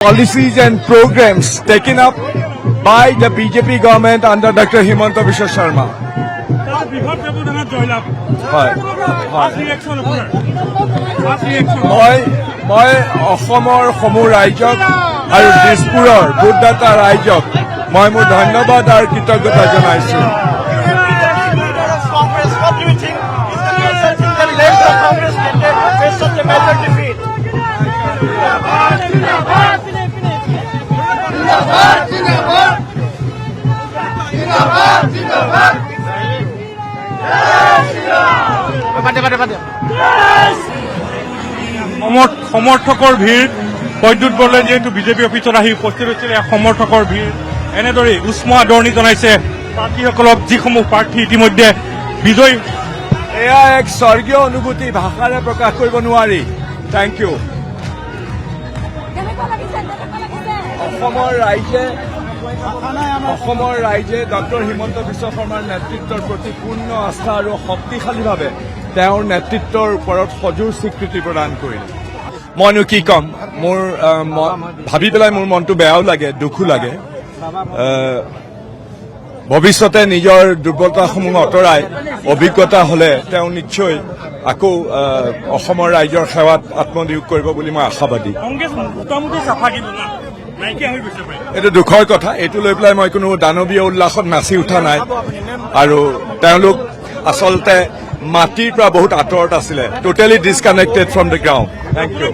policies and programs taken up by the BJP government under Dr. Himanta Biswa Sharma. মই অসমৰ সমূহ ৰাইজক আৰু দিছপুৰৰ ভোটদাতা ৰাইজক মই মোৰ ধন্যবাদ আৰু কৃতজ্ঞতা জনাইছো। সমৰ্থকৰ ভিৰ বৈদ্যুৎ বৰদলৈ যিহেতু বিজেপি অফিচত আহি উপস্থিত হৈছিল সমৰ্থকৰ ভিৰ এনেদৰে উষ্ম আদৰণি জনাইছে প্ৰাৰ্থীসকলক যিসমূহ প্ৰাৰ্থী ইতিমধ্যে বিজয়ী। এয়া এক স্বৰ্গীয় অনুভূতি, ভাষাৰে প্ৰকাশ কৰিব নোৱাৰি। Thank you. অসমৰ ৰাইজে ডক্টৰ হিমন্ত বিশ্ব শৰ্মাৰ নেতৃত্বৰ প্ৰতি পূৰ্ণ আস্থা আৰু শক্তিশালীভাৱে তেওঁৰ নেতৃত্বৰ ওপৰত সজোৰ স্বীকৃতি প্ৰদান কৰিলে। মইনো কি ক'ম, মোৰ ভাবি পেলাই মোৰ মনটো বেয়াও লাগে, দুখো লাগে। ভৱিষ্যতে নিজৰ দুৰ্বলতাসমূহ আঁতৰাই অভিজ্ঞতা হ'লে তেওঁ নিশ্চয় আকৌ অসমৰ ৰাইজৰ সেৱাত আত্মনিয়োগ কৰিব বুলি মই আশাবাদী। এইটো দুখৰ কথা, এইটো লৈ পেলাই মই কোনো দানৱীয় উল্লাসত নাচি উঠা নাই। আৰু তেওঁলোক আচলতে মাটিৰ পৰা বহুত আঁতৰত আছিলে, totally disconnected from the ground. Thank U.